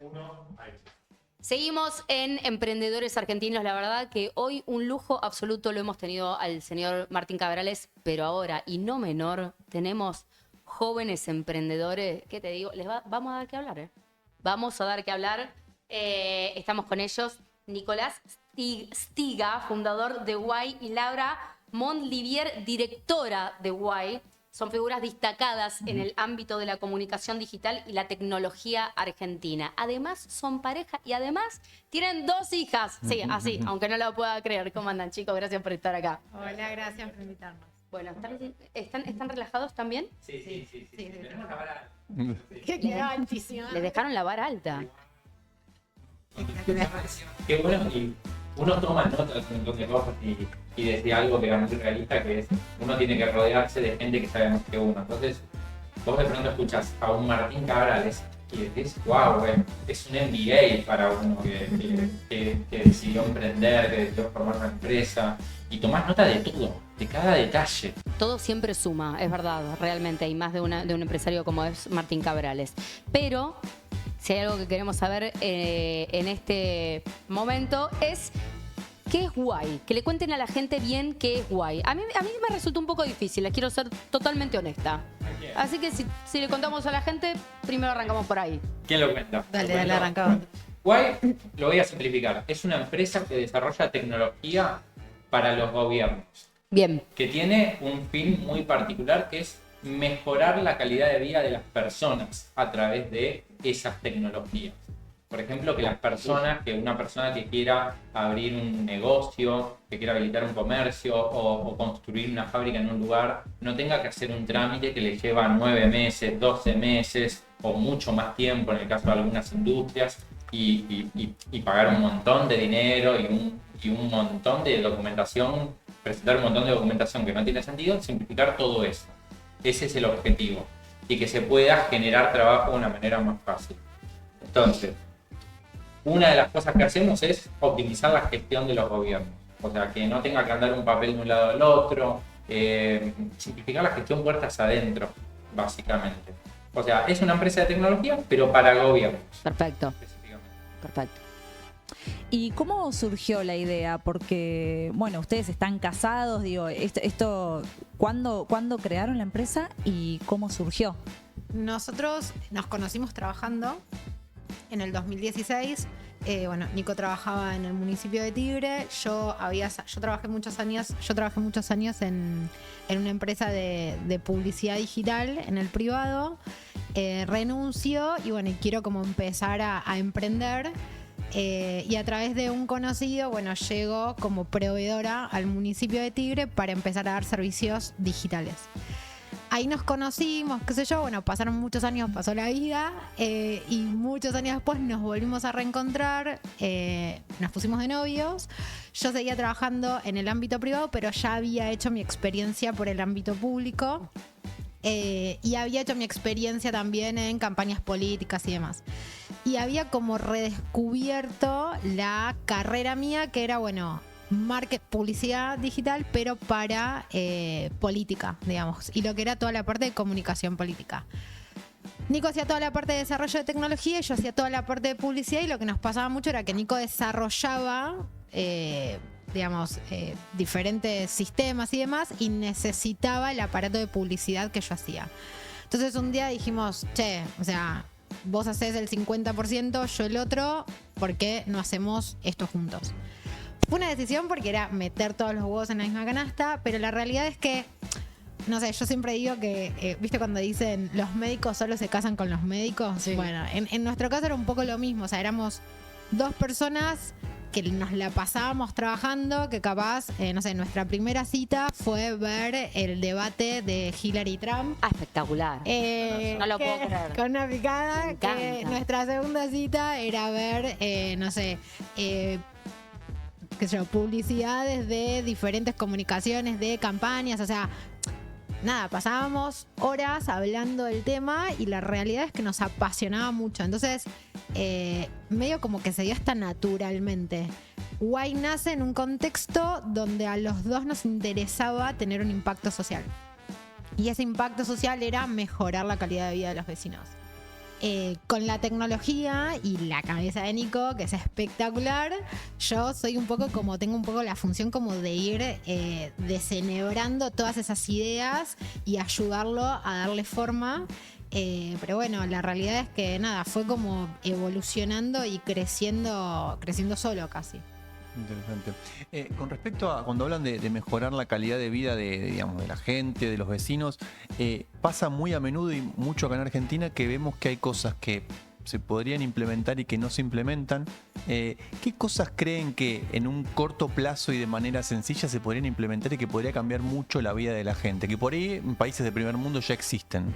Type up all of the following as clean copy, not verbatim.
Uno, ahí. Seguimos en Emprendedores Argentinos. La verdad que hoy un lujo absoluto lo hemos tenido al señor Martín Cabrales, pero ahora, y no menor, tenemos jóvenes emprendedores. ¿Qué te digo? Vamos a dar que hablar, ¿eh? Vamos a dar que hablar. Estamos con ellos, Nicolás Stiga, fundador de Guay, y Laura Montlivier, directora de Guay. Son figuras destacadas en el ámbito de la comunicación digital y la tecnología argentina. Además, son pareja y además tienen 2 hijas. Sí, así, aunque no lo pueda creer. ¿Cómo andan, chicos? Gracias por estar acá. Hola, gracias por invitarnos. Bueno, ¿están relajados también? Sí. Tenemos la vara. Qué altísimo. Les dejaron la vara alta. Qué bueno, y uno toma nota de un montón de cosas y decía algo que era muy realista, que es uno tiene que rodearse de gente que sabe más que uno. Entonces, vos de pronto escuchás a un Martín Cabrales y decís, wow, es un MBA para uno que decidió emprender, que decidió formar una empresa, y tomás nota de todo, de cada detalle. Todo siempre suma, es verdad, realmente. Hay más de un empresario como es Martín Cabrales. Pero si hay algo que queremos saber en este momento es ¿qué es Guay? Que le cuenten a la gente bien qué es Guay. A mí me resulta un poco difícil, les quiero ser totalmente honesta. Así que si le contamos a la gente, primero arrancamos por ahí. ¿Quién lo cuenta? Dale, arrancamos. Guay, lo voy a simplificar, es una empresa que desarrolla tecnología para los gobiernos, Bien, que tiene un fin muy particular, que es mejorar la calidad de vida de las personas a través de esas tecnologías. Por ejemplo, que una persona que quiera abrir un negocio, que quiera habilitar un comercio o construir una fábrica en un lugar, no tenga que hacer un trámite que le lleva 9 meses, 12 meses o mucho más tiempo en el caso de algunas industrias y pagar un montón de dinero y un montón de documentación, presentar un montón de documentación que no tiene sentido, simplificar todo eso. Ese es el objetivo. Y que se pueda generar trabajo de una manera más fácil. Entonces, una de las cosas que hacemos es optimizar la gestión de los gobiernos. O sea, que no tenga que andar un papel de un lado al otro. Simplificar la gestión puertas adentro, básicamente. O sea, es una empresa de tecnología, pero para gobiernos. perfecto, Específicamente. perfecto. ¿Y cómo surgió la idea? Porque, bueno, ustedes están casados, digo, ¿cuándo crearon la empresa y cómo surgió? Nosotros nos conocimos trabajando en el 2016. Nico trabajaba en el municipio de Tigre. Yo trabajé muchos años en una empresa de publicidad digital en el privado. Renuncio y quiero como empezar a emprender. Y a través de un conocido, llego como proveedora al municipio de Tigre para empezar a dar servicios digitales. Ahí nos conocimos, qué sé yo, pasaron muchos años, pasó la vida, y muchos años después nos volvimos a reencontrar, nos pusimos de novios. Yo seguía trabajando en el ámbito privado, pero ya había hecho mi experiencia por el ámbito público. Y había hecho mi experiencia también en campañas políticas y demás. Y había como redescubierto la carrera mía, que era, publicidad digital, pero para política, digamos. Y lo que era toda la parte de comunicación política. Nico hacía toda la parte de desarrollo de tecnología y yo hacía toda la parte de publicidad. Y lo que nos pasaba mucho era que Nico desarrollaba diferentes sistemas y demás, y necesitaba el aparato de publicidad que yo hacía. Entonces un día dijimos, vos hacés el 50%, yo el otro, ¿por qué no hacemos esto juntos? Fue una decisión porque era meter todos los huevos en la misma canasta, pero la realidad es que, no sé, yo siempre digo que, ¿viste cuando dicen los médicos solo se casan con los médicos? Sí. Bueno, en nuestro caso era un poco lo mismo, éramos 2 personas que nos la pasábamos trabajando, que capaz, nuestra primera cita fue ver el debate de Hillary y Trump. Ah, espectacular. No lo puedo creer. Con una picada. Que nuestra segunda cita era ver, publicidades de diferentes comunicaciones, de campañas, pasábamos horas hablando del tema y la realidad es que nos apasionaba mucho. Entonces, medio como que se dio hasta naturalmente. Guay nace en un contexto donde a los dos nos interesaba tener un impacto social. Y ese impacto social era mejorar la calidad de vida de los vecinos. Con la tecnología y la cabeza de Nico, que es espectacular, yo soy un poco como, tengo un poco la función como de ir desenebrando todas esas ideas y ayudarlo a darle forma. Pero bueno, la realidad es que nada, fue como evolucionando y creciendo solo casi. Interesante. Con respecto a cuando hablan de mejorar la calidad de vida digamos, de la gente, de los vecinos, pasa muy a menudo y mucho acá en Argentina que vemos que hay cosas que se podrían implementar y que no se implementan. ¿Qué cosas creen que en un corto plazo y de manera sencilla se podrían implementar y que podría cambiar mucho la vida de la gente? Que por ahí en países del primer mundo ya existen.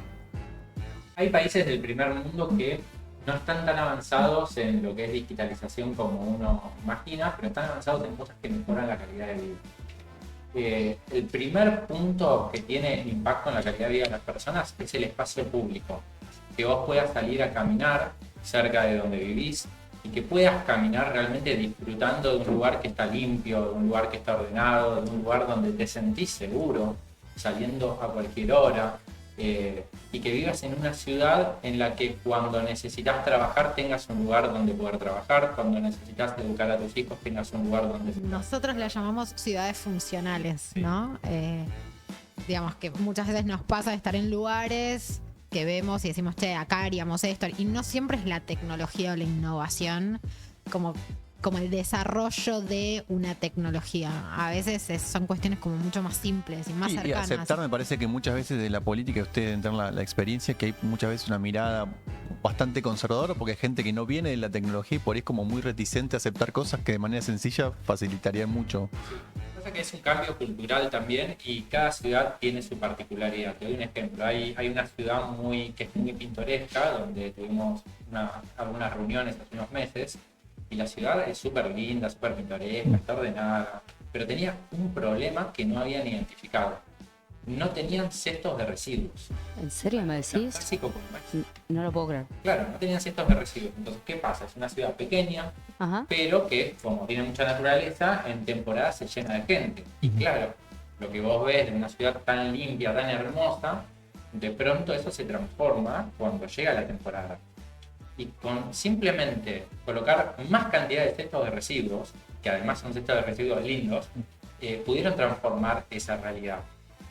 Hay países del primer mundo que no están tan avanzados en lo que es digitalización como uno imagina, pero están avanzados en cosas que mejoran la calidad de vida. El primer punto que tiene impacto en la calidad de vida de las personas es el espacio público. Que vos puedas salir a caminar cerca de donde vivís y que puedas caminar realmente disfrutando de un lugar que está limpio, de un lugar que está ordenado, de un lugar donde te sentís seguro, saliendo a cualquier hora. Y que vivas en una ciudad en la que cuando necesitas trabajar tengas un lugar donde poder trabajar, cuando necesitas educar a tus hijos tengas un lugar donde... Nosotros la llamamos ciudades funcionales, ¿no? Digamos que muchas veces nos pasa de estar en lugares que vemos y decimos, che, acá haríamos esto, y no siempre es la tecnología o la innovación como el desarrollo de una tecnología. A veces son cuestiones como mucho más simples y más cercanas. Y aceptar, me parece que muchas veces de la política, ustedes deben tener la experiencia, que hay muchas veces una mirada bastante conservadora, porque hay gente que no viene de la tecnología y por ahí es como muy reticente a aceptar cosas que de manera sencilla facilitarían mucho. Pasa que es un cambio cultural también y cada ciudad tiene su particularidad. Te doy un ejemplo. Hay una ciudad que es muy pintoresca, donde tuvimos algunas reuniones hace unos meses. Y la ciudad es súper linda, súper pintoresca, está ordenada, pero tenía un problema que no habían identificado. No tenían cestos de residuos. ¿En serio me decís? Básico como es. No lo puedo creer. Claro, no tenían cestos de residuos. Entonces, ¿qué pasa? Es una ciudad pequeña, Ajá. pero que, como tiene mucha naturaleza, en temporada se llena de gente. Y claro, lo que vos ves de una ciudad tan limpia, tan hermosa, de pronto eso se transforma cuando llega la temporada. Y con simplemente colocar más cantidad de cestos de residuos, que además son cestos de residuos lindos, pudieron transformar esa realidad.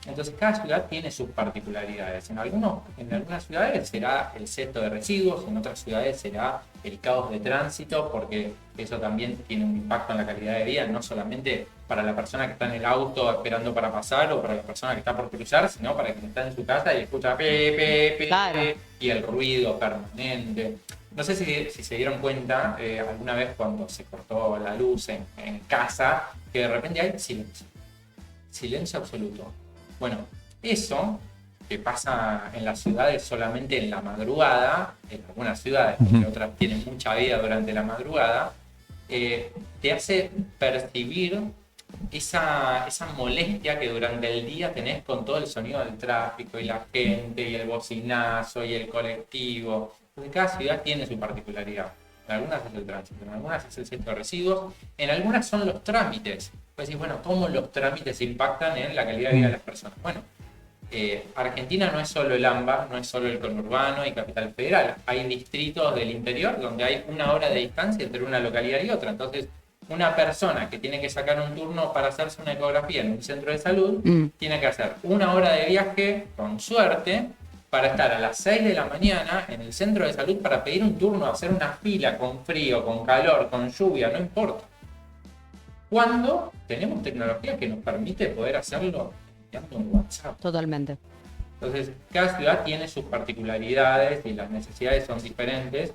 Entonces cada ciudad tiene sus particularidades. En algunas ciudades será el cesto de residuos, en otras ciudades será el caos de tránsito, porque eso también tiene un impacto en la calidad de vida, no solamente para la persona que está en el auto esperando para pasar o para la persona que está por cruzar, sino para quien está en su casa y escucha Claro. y el ruido permanente. No sé si se dieron cuenta alguna vez cuando se cortó la luz en casa, que de repente hay silencio. Silencio absoluto. Bueno, eso que pasa en las ciudades solamente en la madrugada, en algunas ciudades, porque otras tienen mucha vida durante la madrugada, te hace percibir esa molestia que durante el día tenés con todo el sonido del tráfico y la gente y el bocinazo y el colectivo. Entonces cada ciudad tiene su particularidad. En algunas es el tránsito, en algunas es el centro de residuos, en algunas son los trámites. Pues decir, bueno, ¿cómo los trámites impactan en la calidad de vida de las personas? Bueno, Argentina no es solo el AMBA, no es solo el conurbano y Capital Federal. Hay distritos del interior donde hay 1 hora de distancia entre una localidad y otra. Entonces, una persona que tiene que sacar un turno para hacerse una ecografía en un centro de salud, tiene que hacer 1 hora de viaje, con suerte, para estar a las 6 de la mañana en el centro de salud para pedir un turno, hacer una fila con frío, con calor, con lluvia, no importa. Cuando tenemos tecnología que nos permite poder hacerlo enviando un WhatsApp. Totalmente. Entonces, cada ciudad tiene sus particularidades y las necesidades son diferentes,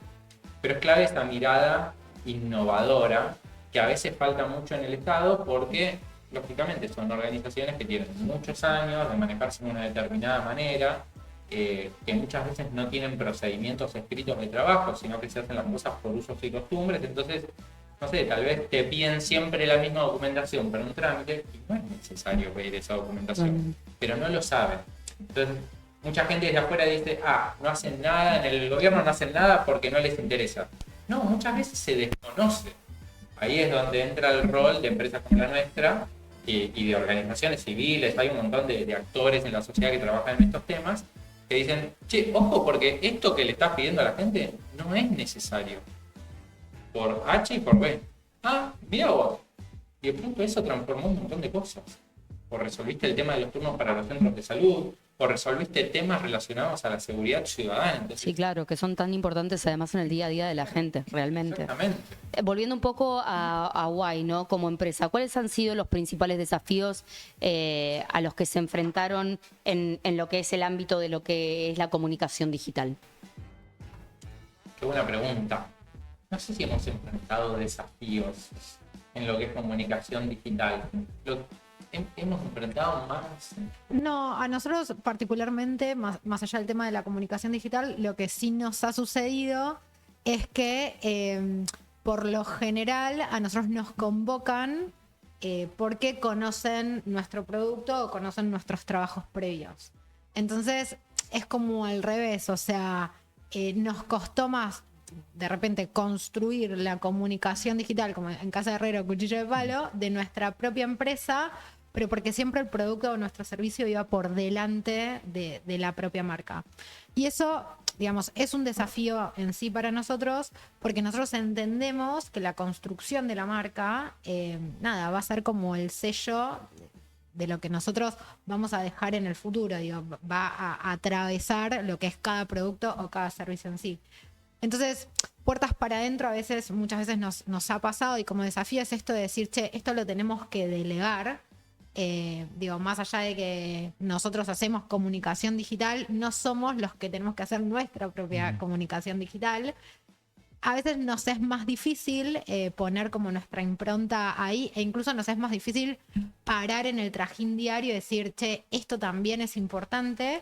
pero es clave esta mirada innovadora que a veces falta mucho en el Estado porque, lógicamente, son organizaciones que tienen muchos años de manejarse de una determinada manera, que muchas veces no tienen procedimientos escritos de trabajo, sino que se hacen las cosas por usos y costumbres. Entonces, no sé, tal vez te piden siempre la misma documentación para un trámite y no es necesario pedir esa documentación, pero no lo saben. Entonces, mucha gente desde afuera dice, no hacen nada, en el gobierno no hacen nada porque no les interesa. No, muchas veces se desconoce. Ahí es donde entra el rol de empresas como la nuestra y de organizaciones civiles. Hay un montón de actores en la sociedad que trabajan en estos temas, que dicen, che, ojo, porque esto que le estás pidiendo a la gente no es necesario. Por H y por B. Ah, mira vos. Y de pronto eso transformó un montón de cosas. O resolviste el tema de los turnos para los centros de salud, o resolviste temas relacionados a la seguridad ciudadana. Entonces, Sí, claro, que son tan importantes además en el día a día de la gente, realmente. exactamente. Volviendo un poco a Uai, ¿no? Como empresa, ¿cuáles han sido los principales desafíos a los que se enfrentaron en lo que es el ámbito de lo que es la comunicación digital? Qué buena pregunta. No sé si hemos enfrentado desafíos en lo que es comunicación digital. Hemos enfrentado más. No, a nosotros particularmente, más allá del tema de la comunicación digital, lo que sí nos ha sucedido es que por lo general a nosotros nos convocan porque conocen nuestro producto o conocen nuestros trabajos previos. Entonces es como al revés, o sea, nos costó más de repente construir la comunicación digital, como en Casa de Herrero, Cuchillo de Palo, de nuestra propia empresa, pero porque siempre el producto o nuestro servicio iba por delante de la propia marca. Y eso, digamos, es un desafío en sí para nosotros, porque nosotros entendemos que la construcción de la marca, va a ser como el sello de lo que nosotros vamos a dejar en el futuro, digo, va a atravesar lo que es cada producto o cada servicio en sí. Entonces, puertas para adentro muchas veces nos ha pasado, y como desafío es esto de decir, che, esto lo tenemos que delegar. Más allá de que nosotros hacemos comunicación digital, no somos los que tenemos que hacer nuestra propia comunicación digital. A veces nos es más difícil poner como nuestra impronta ahí, e incluso nos es más difícil parar en el trajín diario y decir, che, esto también es importante.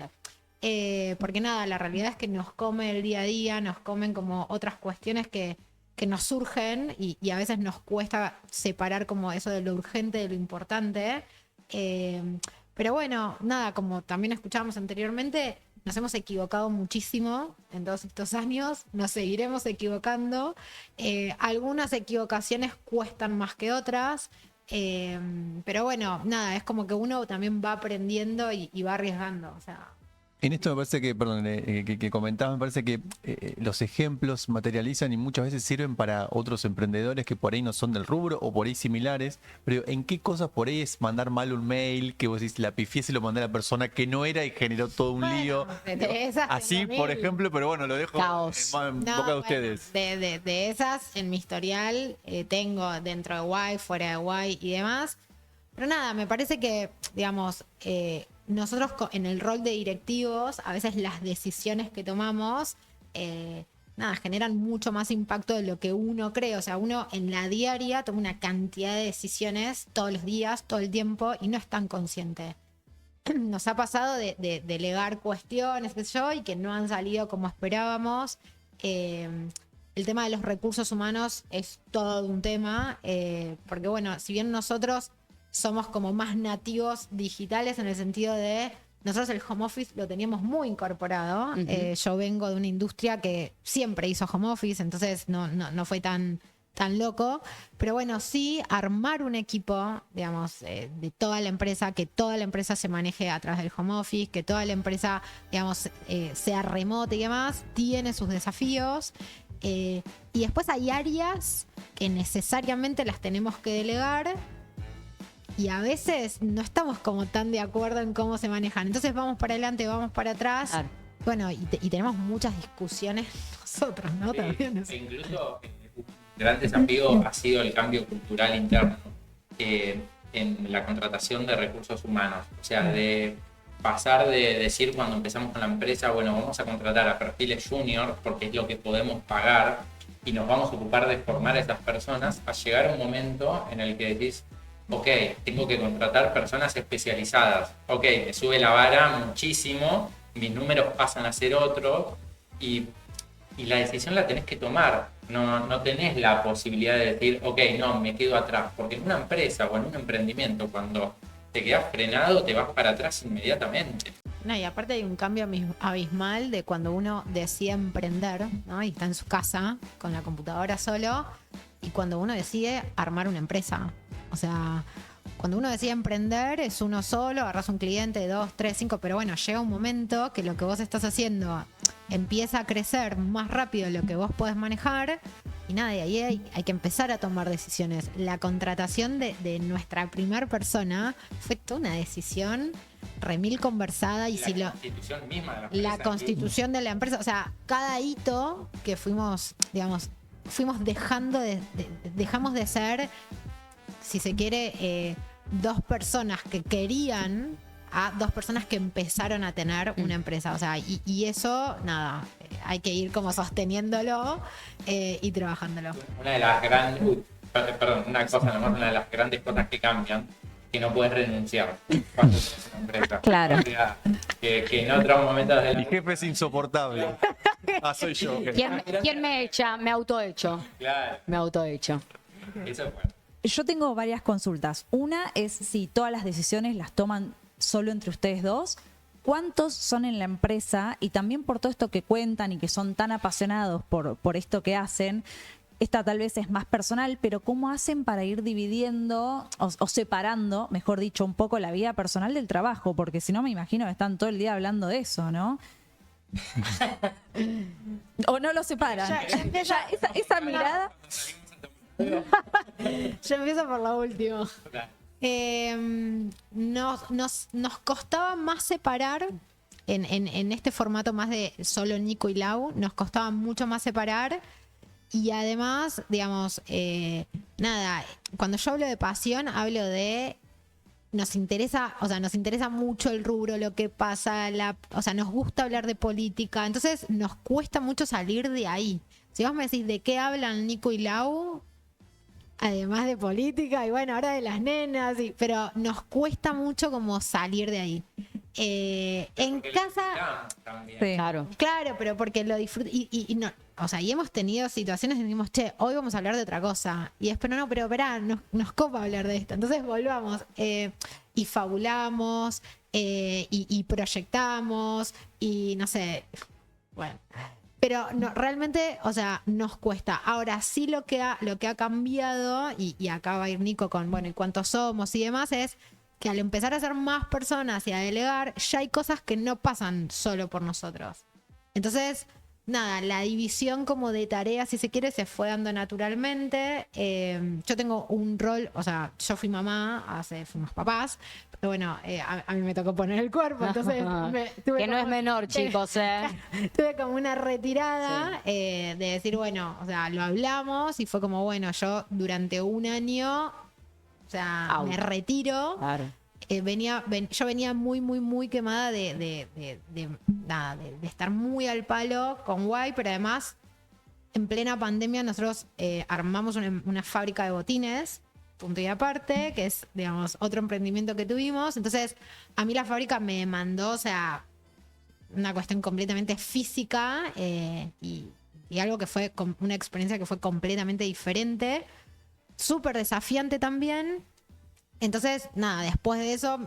Porque nada, la realidad es que nos come el día a día, nos comen como otras cuestiones que nos surgen y a veces nos cuesta separar como eso de lo urgente de lo importante. Pero bueno, nada, como también escuchábamos anteriormente, nos hemos equivocado muchísimo en todos estos años, nos seguiremos equivocando. Algunas equivocaciones cuestan más que otras, pero bueno, nada, es como que uno también va aprendiendo y va arriesgando, o sea. En esto me parece que, perdón, que comentabas, me parece que los ejemplos materializan y muchas veces sirven para otros emprendedores que por ahí no son del rubro o por ahí similares, pero ¿en qué cosas por ahí es mandar mal un mail, que vos decís, la pifié, se lo mandé a la persona que no era y generó todo un lío? Así, por ejemplo, pero bueno, lo dejo en boca de ustedes. De esas, en mi historial, tengo dentro de Uai, fuera de Uai y demás, pero nada, me parece que, digamos, nosotros en el rol de directivos, a veces las decisiones que tomamos, generan mucho más impacto de lo que uno cree. O sea, uno en la diaria toma una cantidad de decisiones todos los días, todo el tiempo, y no es tan consciente. Nos ha pasado de delegar cuestiones, qué sé yo, y que no han salido como esperábamos. El tema de los recursos humanos es todo un tema, porque bueno, si bien nosotros somos como más nativos digitales en el sentido de nosotros el home office lo teníamos muy incorporado. Yo vengo de una industria que siempre hizo home office, entonces no fue tan loco. Pero bueno, sí armar un equipo, digamos, de toda la empresa, que toda la empresa se maneje a través del home office, que toda la empresa, digamos, sea remota y demás, tiene sus desafíos. Y después hay áreas que necesariamente las tenemos que delegar. Y a veces no estamos como tan de acuerdo en cómo se manejan. Entonces vamos para adelante, vamos para atrás. Claro. Bueno, y tenemos muchas discusiones nosotros, ¿no? También. Incluso un gran desafío ha sido el cambio cultural interno en la contratación de recursos humanos. O sea, de pasar de decir cuando empezamos con la empresa, bueno, vamos a contratar a perfiles junior porque es lo que podemos pagar y nos vamos a ocupar de formar a esas personas, a llegar a un momento en el que decís, ok, tengo que contratar personas especializadas. Ok, me sube la vara muchísimo, mis números pasan a ser otros y la decisión la tenés que tomar. No tenés la posibilidad de decir, ok, no, me quedo atrás. Porque en una empresa o en un emprendimiento, cuando te quedas frenado, te vas para atrás inmediatamente. No, y aparte hay un cambio abismal de cuando uno decide emprender, ¿no? Y está en su casa con la computadora solo, y cuando uno decide armar una empresa. O sea, cuando uno decide emprender es uno solo, agarras un cliente, 2, 3, 5, pero bueno, llega un momento que lo que vos estás haciendo empieza a crecer más rápido de lo que vos podés manejar y nada, y ahí hay que empezar a tomar decisiones. La contratación de nuestra primer persona fue toda una decisión remil conversada y La constitución misma de la empresa. la constitución de la empresa, o sea, cada hito que fuimos, digamos, dejamos de ser, si se quiere, dos personas que querían a dos personas que empezaron a tener una empresa. O sea, y eso, nada, hay que ir como sosteniéndolo y trabajándolo. Una de las grandes, perdón, una cosa nomás, una de las grandes cosas que cambian, que no puedes renunciar cuando tienes una empresa. Claro. O sea, que en otros momentos de la... Mi jefe es insoportable. Soy yo. ¿Quién me echa? Me autohecho. Claro, Me autohecho. eso es bueno. Yo tengo varias consultas. Una es si todas las decisiones las toman solo entre ustedes dos. ¿Cuántos son en la empresa? Y también por todo esto que cuentan y que son tan apasionados por esto que hacen. Esta tal vez es más personal, pero ¿cómo hacen para ir dividiendo o separando, mejor dicho, un poco la vida personal del trabajo? Porque si no, me imagino que están todo el día hablando de eso, ¿no? ¿O no lo separan? Ya Esa mirada... Yo empiezo por la última. Claro. Nos costaba más separar en este formato más de solo Nico y Lau, nos costaba mucho más separar y además, digamos, nada, cuando yo hablo de pasión, hablo de nos interesa mucho el rubro, lo que pasa, o sea, nos gusta hablar de política, entonces nos cuesta mucho salir de ahí. Si vos me decís de qué hablan Nico y Lau, además de política y bueno, ahora de las nenas, pero nos cuesta mucho como salir de ahí. En Porque casa, también. Sí. Claro. claro, pero porque lo disfruto y no, o sea, y hemos tenido situaciones en que decimos, che, hoy vamos a hablar de otra cosa. Y es, pero no, pero esperá, nos copa hablar de esto. Entonces volvamos y fabulamos y proyectamos y no sé, bueno. Pero no, realmente, o sea, nos cuesta. Ahora sí lo que ha cambiado, y acá va a ir Nico con, bueno, y cuántos somos y demás, es que al empezar a ser más personas y a delegar, ya hay cosas que no pasan solo por nosotros. Entonces, nada, la división como de tareas, si se quiere, se fue dando naturalmente. Yo tengo un rol, o sea, yo fui mamá, fuimos papás, pero bueno, a mí me tocó poner el cuerpo, entonces tuve Que no como- es menor, chicos, ¿eh? tuve como una retirada de decir, bueno, o sea, lo hablamos y fue como, bueno, yo durante un año, o sea, Out. me retiro. Claro. Yo venía muy, muy, muy quemada de estar muy al palo con Guay, pero además, en plena pandemia, nosotros armamos una fábrica de botines, punto y aparte, que es, digamos, otro emprendimiento que tuvimos. Entonces, a mí la fábrica me demandó, o sea, una cuestión completamente física y algo que fue una experiencia que fue completamente diferente, súper desafiante también. Entonces, nada, después de eso,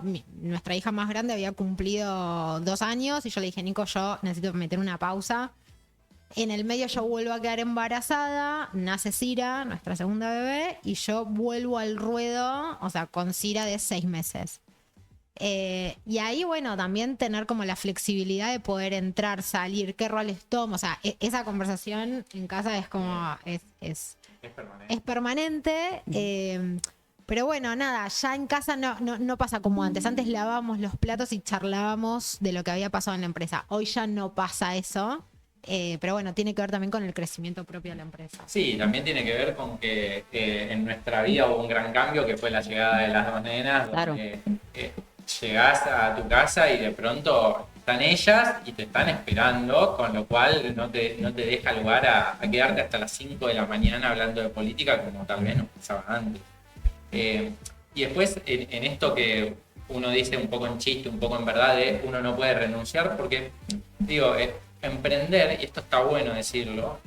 nuestra hija más grande había cumplido 2 años y yo le dije, Nico, yo necesito meter una pausa. En el medio yo vuelvo a quedar embarazada, nace Cira, nuestra segunda bebé, y yo vuelvo al ruedo, o sea, con Cira de 6 meses. Y ahí, bueno, también tener como la flexibilidad de poder entrar, salir, qué roles tomo. O sea, esa conversación en casa es como, es permanente. Pero bueno, nada, ya en casa no pasa como antes. Antes lavábamos los platos y charlábamos de lo que había pasado en la empresa. Hoy ya no pasa eso. Pero bueno, tiene que ver también con el crecimiento propio de la empresa. Sí, también tiene que ver con que en nuestra vida hubo un gran cambio que fue la llegada de las 2 nenas, Claro. donde llegás a tu casa y de pronto están ellas y te están esperando, con lo cual no te deja lugar a quedarte hasta las 5 de la mañana hablando de política como tal vez nos pasaba antes. Y después en esto que uno dice un poco en chiste, un poco en verdad, de uno no puede renunciar porque, digo, emprender, y esto está bueno decirlo,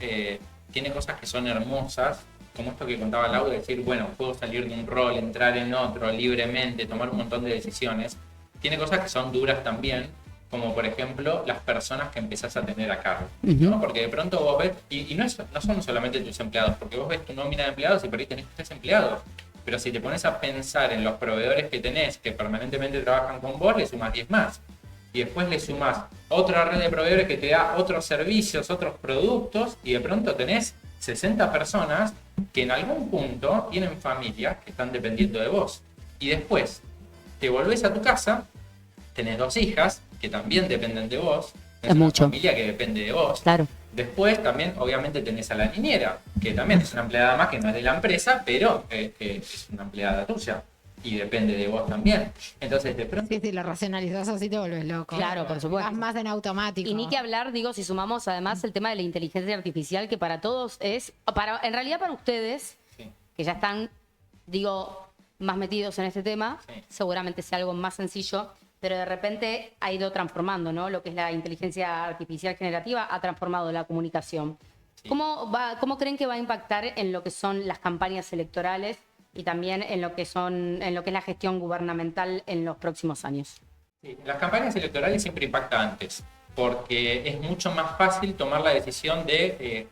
tiene cosas que son hermosas, como esto que contaba Lau, de decir, bueno, puedo salir de un rol, entrar en otro libremente, tomar un montón de decisiones. Tiene cosas que son duras también, como por ejemplo las personas que empezás a tener a cargo, ¿no? Porque de pronto vos ves, y no son solamente tus empleados, porque vos ves tu nómina de empleados y por ahí tenés 3 empleados. Pero si te pones a pensar en los proveedores que tenés que permanentemente trabajan con vos, le sumás 10 más. Y después le sumás otra red de proveedores que te da otros servicios, otros productos, y de pronto tenés 60 personas que en algún punto tienen familias que están dependiendo de vos. Y después te volvés a tu casa, tenés 2 hijas que también dependen de vos, Es una mucho. familia que depende de vos. Claro. Después también, obviamente, tenés a la niñera, que también es una empleada más que no es de la empresa, pero es una empleada tuya y depende de vos también. Entonces, de pronto... Sí, si lo racionalizás así te vuelves loco. Claro, por supuesto. Vas más en automático. Y ni que hablar, digo, si sumamos además el tema de la inteligencia artificial, que para todos es, en realidad para ustedes, Sí. que ya están, digo, más metidos en este tema, Sí. seguramente sea algo más sencillo, pero de repente ha ido transformando, ¿no? Lo que es la inteligencia artificial generativa ha transformado la comunicación. Sí. ¿Cómo creen que va a impactar en lo que son las campañas electorales y también en lo que es la gestión gubernamental en los próximos años? Sí, las campañas electorales siempre impactan antes, porque es mucho más fácil tomar la decisión de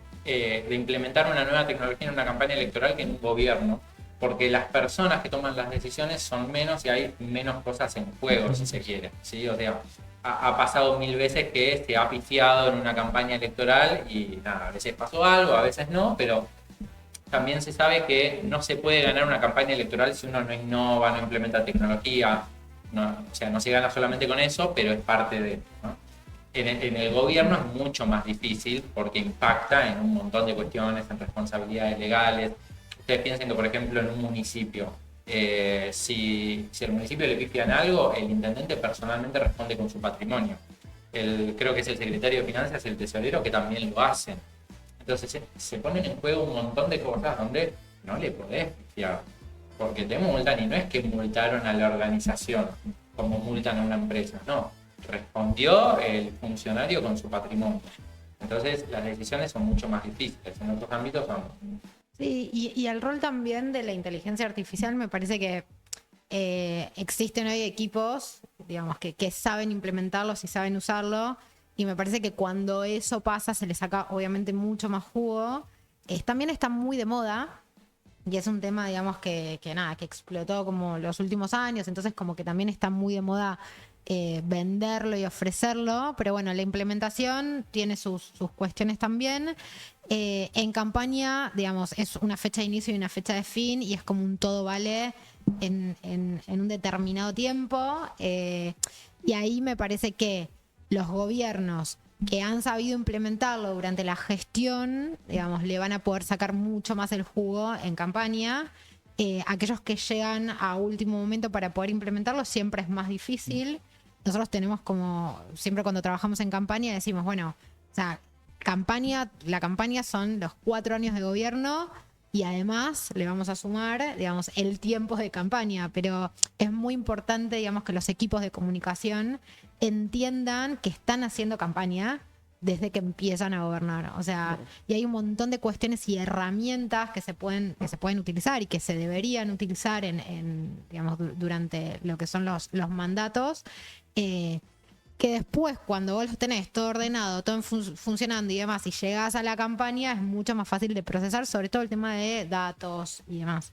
implementar una nueva tecnología en una campaña electoral que en un gobierno, porque las personas que toman las decisiones son menos y hay menos cosas en juego, si se quiere. ¿Sí? O sea, ha pasado 1000 veces que se ha pifiado en una campaña electoral y nada, a veces pasó algo, a veces no, pero también se sabe que no se puede ganar una campaña electoral si uno no innova, no implementa tecnología. No, o sea, no se gana solamente con eso, pero es parte de, ¿no? En el gobierno es mucho más difícil porque impacta en un montón de cuestiones, en responsabilidades legales. Ustedes piensen que, por ejemplo, en un municipio, si el municipio le pifian algo, el intendente personalmente responde con su patrimonio. Creo que es el secretario de Finanzas, el tesorero, que también lo hacen. Entonces se ponen en juego un montón de cosas donde no le podés pifiar, porque te multan y no es que multaron a la organización como multan a una empresa, no, respondió el funcionario con su patrimonio. Entonces las decisiones son mucho más difíciles, en otros ámbitos son... Sí, y el rol también de la inteligencia artificial me parece que existen hoy equipos, digamos, que saben implementarlos y saben usarlo, y me parece que cuando eso pasa se le saca obviamente mucho más jugo. También está muy de moda, y es un tema, digamos, que explotó como los últimos años, entonces como que también está muy de moda venderlo y ofrecerlo, pero bueno, la implementación tiene sus cuestiones también. En campaña, digamos, es una fecha de inicio y una fecha de fin, y es como un todo vale en un determinado tiempo, y ahí me parece que los gobiernos que han sabido implementarlo durante la gestión, digamos, le van a poder sacar mucho más el jugo en campaña. Aquellos que llegan a último momento para poder implementarlo siempre es más difícil. Nosotros tenemos como, siempre cuando trabajamos en campaña decimos, bueno, o sea, la campaña son los 4 años de gobierno y además le vamos a sumar, digamos, el tiempo de campaña, pero es muy importante, digamos, que los equipos de comunicación entiendan que están haciendo campaña desde que empiezan a gobernar. O sea, y hay un montón de cuestiones y herramientas que se pueden utilizar y que se deberían utilizar digamos, durante lo que son los mandatos, que después, cuando vos los tenés todo ordenado, todo funcionando y demás, y llegás a la campaña, es mucho más fácil de procesar, sobre todo el tema de datos y demás.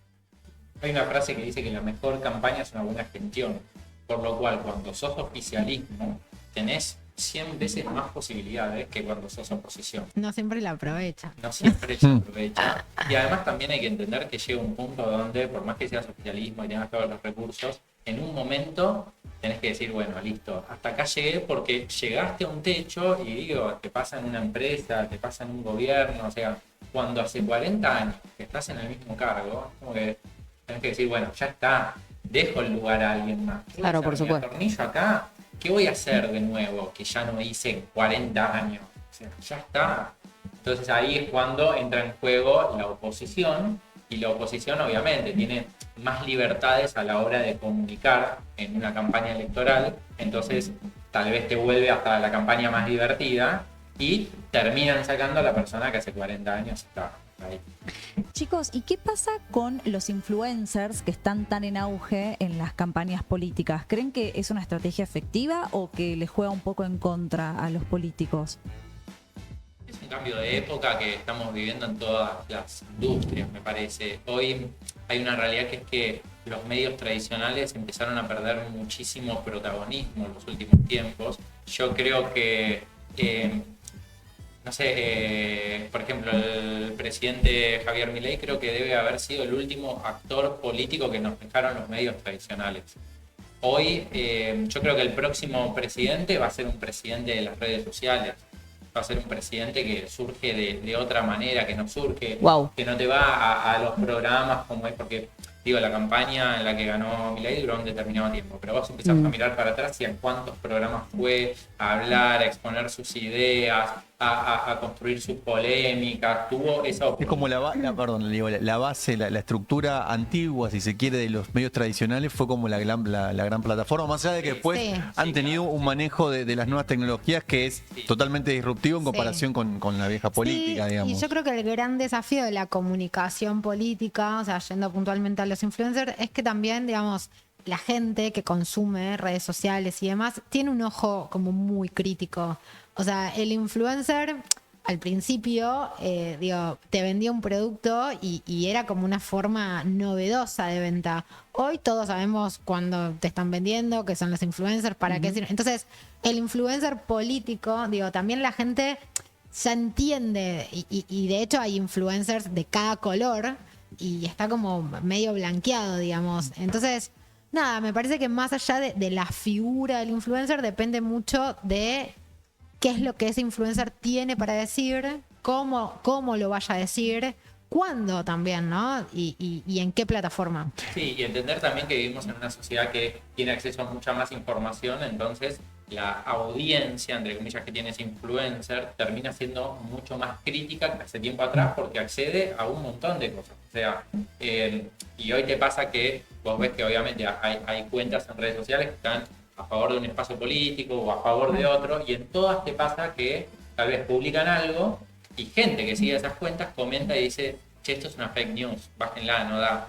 Hay una frase que dice que la mejor campaña es una buena gestión, por lo cual cuando sos oficialismo tenés 100 veces más posibilidades que cuando sos oposición. No siempre la aprovecha. No siempre se aprovecha. Y además también hay que entender que llega un punto donde, por más que seas oficialismo y tengas todos los recursos, en un momento tenés que decir, bueno, listo, hasta acá llegué porque llegaste a un techo y digo, te pasa en una empresa, te pasa en un gobierno, o sea, cuando hace 40 años que estás en el mismo cargo, como que tenés que decir, bueno, ya está, dejo el lugar a alguien más. Claro, por supuesto. ¿Me atornillo acá? ¿Qué voy a hacer de nuevo que ya no hice en 40 años? O sea, ya está. Entonces ahí es cuando entra en juego la oposición, y la oposición obviamente tiene más libertades a la hora de comunicar en una campaña electoral, entonces tal vez te vuelve hasta la campaña más divertida y terminan sacando a la persona que hace 40 años está ahí. Chicos, ¿y qué pasa con los influencers que están tan en auge en las campañas políticas? ¿Creen que es una estrategia efectiva o que les juega un poco en contra a los políticos? Es un cambio de época que estamos viviendo en todas las industrias, me parece. Hoy hay una realidad que es que los medios tradicionales empezaron a perder muchísimo protagonismo en los últimos tiempos. Yo creo que, no sé, por ejemplo, el presidente Javier Milei creo que debe haber sido el último actor político que nos dejaron los medios tradicionales. Hoy yo creo que el próximo presidente va a ser un presidente de las redes sociales. Va a ser un presidente que surge de otra manera, que no surge, Wow. que no te va a los programas como es, porque digo, la campaña en la que ganó Milei duró un determinado tiempo, pero vos empezás a mirar para atrás y en cuántos programas fue a hablar, a exponer sus ideas, a construir sus polémicas, tuvo esa Es oportunidad. como perdón, digo, la base, la estructura antigua, si se quiere, de los medios tradicionales fue como la gran plataforma, más allá de que después Sí. han tenido un manejo de las nuevas tecnologías que es totalmente disruptivo en Sí. comparación con la vieja política, Sí, digamos. y yo creo que el gran desafío de la comunicación política, o sea, yendo puntualmente a los influencers, es que también, digamos, la gente que consume redes sociales y demás tiene un ojo como muy crítico. O sea, el influencer al principio, te vendía un producto y era como una forma novedosa de venta. Hoy todos sabemos cuando te están vendiendo, qué son los influencers, para qué sirven. Entonces, el influencer político, también la gente ya entiende, y de hecho hay influencers de cada color y está como medio blanqueado, digamos. Entonces, nada, me parece que más allá de la figura del influencer depende mucho de qué es lo que ese influencer tiene para decir, cómo lo vaya a decir, cuándo también, ¿no? Y en qué plataforma. Sí, y entender también que vivimos en una sociedad que tiene acceso a mucha más información, entonces la audiencia, entre comillas, que tiene ese influencer termina siendo mucho más crítica que hace tiempo atrás porque accede a un montón de cosas. O sea, y hoy te pasa que vos ves que obviamente hay cuentas en redes sociales que están a favor de un espacio político o a favor de otro, y en todas te pasa que tal vez publican algo y gente que sigue esas cuentas comenta y dice, che, esto es una fake news, bájenla, no da.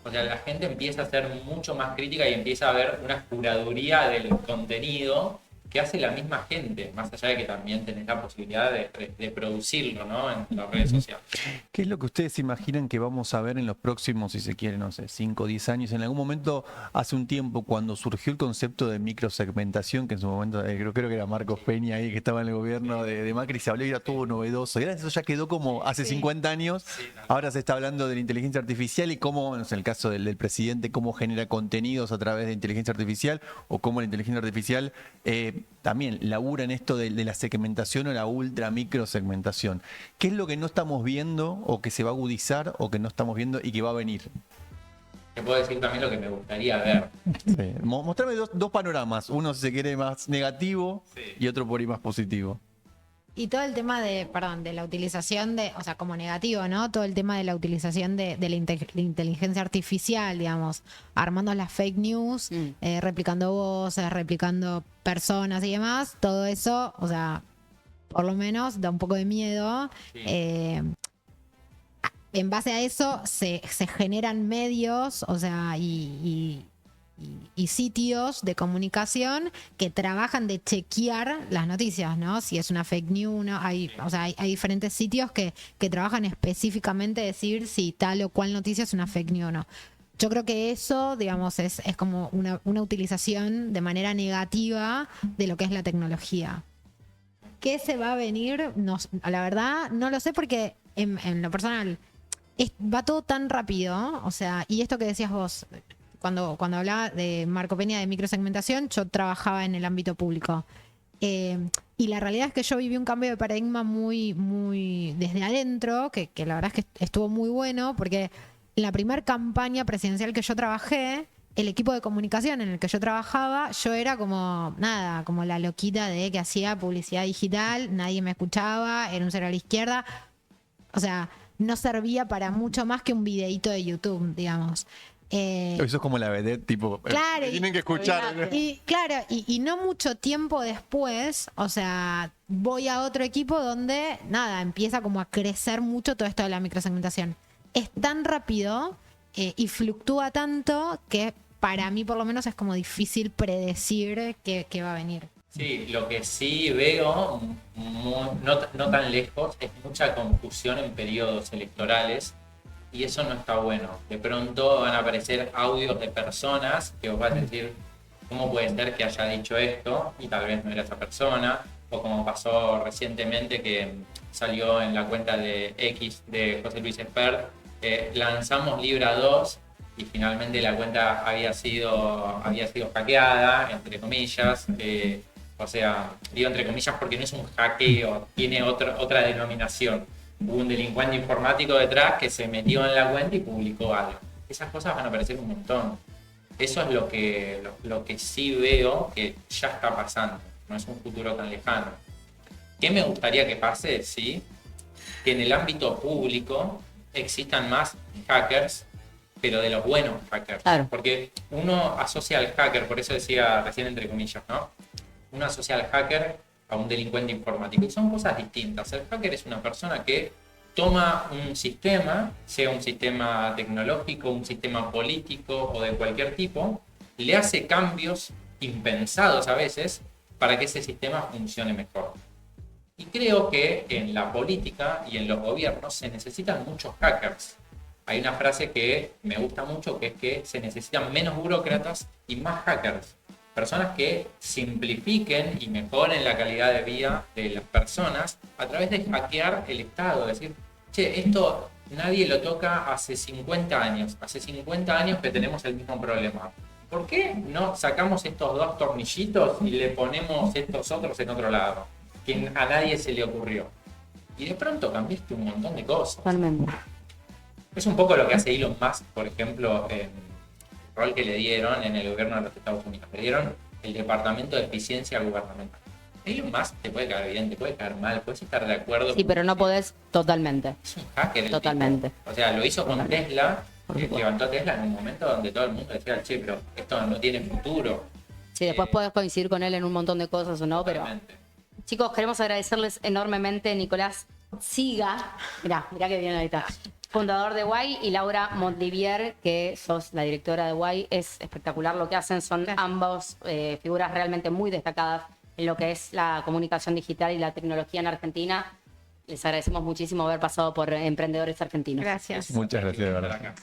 O sea, la gente empieza a ser mucho más crítica y empieza a ver una curaduría del contenido que hace la misma gente, más allá de que también tenés la posibilidad de producirlo, ¿no? En las redes sociales. ¿Qué es lo que ustedes imaginan que vamos a ver en los próximos, si se quiere, no sé, 5 o 10 años? En algún momento, hace un tiempo, cuando surgió el concepto de microsegmentación, que en su momento, creo que era Marcos Peña ahí, que estaba en el gobierno de Macri, se habló y era todo novedoso. Y ahora eso ya quedó como hace 50 años. Ahora se está hablando de la inteligencia artificial y cómo, en el caso del presidente, cómo genera contenidos a través de inteligencia artificial, o cómo la inteligencia artificial también labura en esto de la segmentación o la ultra microsegmentación. ¿Qué es lo que no estamos viendo o que se va a agudizar o que no estamos viendo y que va a venir? Te puedo decir también lo que me gustaría ver. Sí. Mostrame dos panoramas, uno si se quiere más negativo y otro por ahí más positivo. Y todo el tema de la utilización o sea, como negativo, ¿no? Todo el tema de la utilización de la inteligencia artificial, digamos, armando las fake news, replicando voces, replicando personas y demás, todo eso, o sea, por lo menos da un poco de miedo. Sí. En base a eso se generan medios, o sea, y sitios de comunicación que trabajan de chequear las noticias, ¿no? Si es una fake news, ¿no? Hay diferentes sitios que trabajan específicamente decir si tal o cual noticia es una fake news o no. Yo creo que eso, digamos, es como una utilización de manera negativa de lo que es la tecnología. ¿Qué se va a venir? No, la verdad, no lo sé porque en lo personal va todo tan rápido, o sea, y esto que decías vos, cuando hablaba de Marco Peña de microsegmentación, yo trabajaba en el ámbito público. Y la realidad es que yo viví un cambio de paradigma muy desde adentro, que la verdad es que estuvo muy bueno, porque en la primera campaña presidencial que yo trabajé, el equipo de comunicación en el que yo trabajaba, yo era como la loquita de que hacía publicidad digital, nadie me escuchaba, era un cero a la izquierda. O sea, no servía para mucho más que un videíto de YouTube, digamos. Eso es como la vedette, tipo, Claro, tienen que escuchar. Y no mucho tiempo después, o sea, voy a otro equipo donde, empieza como a crecer mucho todo esto de la microsegmentación. Es tan rápido y fluctúa tanto que para mí por lo menos es como difícil predecir qué va a venir. Sí, lo que sí veo, no tan lejos, es mucha confusión en periodos electorales y eso no está bueno. De pronto van a aparecer audios de personas que os van a decir, ¿cómo puede ser que haya dicho esto? Y tal vez no era esa persona. O como pasó recientemente que salió en la cuenta de X de José Luis Espert, lanzamos Libra 2 y finalmente la cuenta había sido hackeada, entre comillas. O sea, digo entre comillas porque no es un hackeo, tiene otra denominación. Hubo un delincuente informático detrás que se metió en la cuenta y publicó algo. Esas cosas van a aparecer un montón. Eso es lo que sí veo que ya está pasando. No es un futuro tan lejano. ¿Qué me gustaría que pase? Sí, que en el ámbito público existan más hackers, pero de los buenos hackers. Claro. Porque uno asocia al hacker, por eso decía recién entre comillas, ¿no? Uno asocia al hacker a un delincuente informático. Y son cosas distintas. El hacker es una persona que toma un sistema, sea un sistema tecnológico, un sistema político o de cualquier tipo, le hace cambios impensados a veces para que ese sistema funcione mejor. Y creo que en la política y en los gobiernos se necesitan muchos hackers. Hay una frase que me gusta mucho, que es que se necesitan menos burócratas y más hackers. Personas que simplifiquen y mejoren la calidad de vida de las personas a través de hackear el Estado. Es decir, che, esto nadie lo toca hace 50 años. Hace 50 años que tenemos el mismo problema. ¿Por qué no sacamos estos 2 tornillitos y le ponemos estos otros en otro lado? Que a nadie se le ocurrió. Y de pronto cambiaste un montón de cosas. Totalmente. Es un poco lo que hace Elon Musk, por ejemplo, en el rol que le dieron en el gobierno de los Estados Unidos. Le dieron el Departamento de Eficiencia Gubernamental. Elon Musk te puede caer bien, te puede caer mal, puedes estar de acuerdo. Sí, pero no podés totalmente. Es un hacker el Totalmente. tipo. O sea, lo hizo con Totalmente. Tesla, Por supuesto. levantó Tesla en un momento donde todo el mundo decía, che, pero esto no tiene futuro. Sí, después podés coincidir con él en un montón de cosas o no, pero... Totalmente. Chicos, queremos agradecerles enormemente, Nicolás Siga, mirá que bien ahí está, fundador de Guay, y Laura Montlivier, que sos la directora de Guay. Es espectacular lo que hacen, son ambos figuras realmente muy destacadas en lo que es la comunicación digital y la tecnología en Argentina. Les agradecemos muchísimo haber pasado por Emprendedores Argentinos. Gracias. Muchas gracias, de verdad. Acá.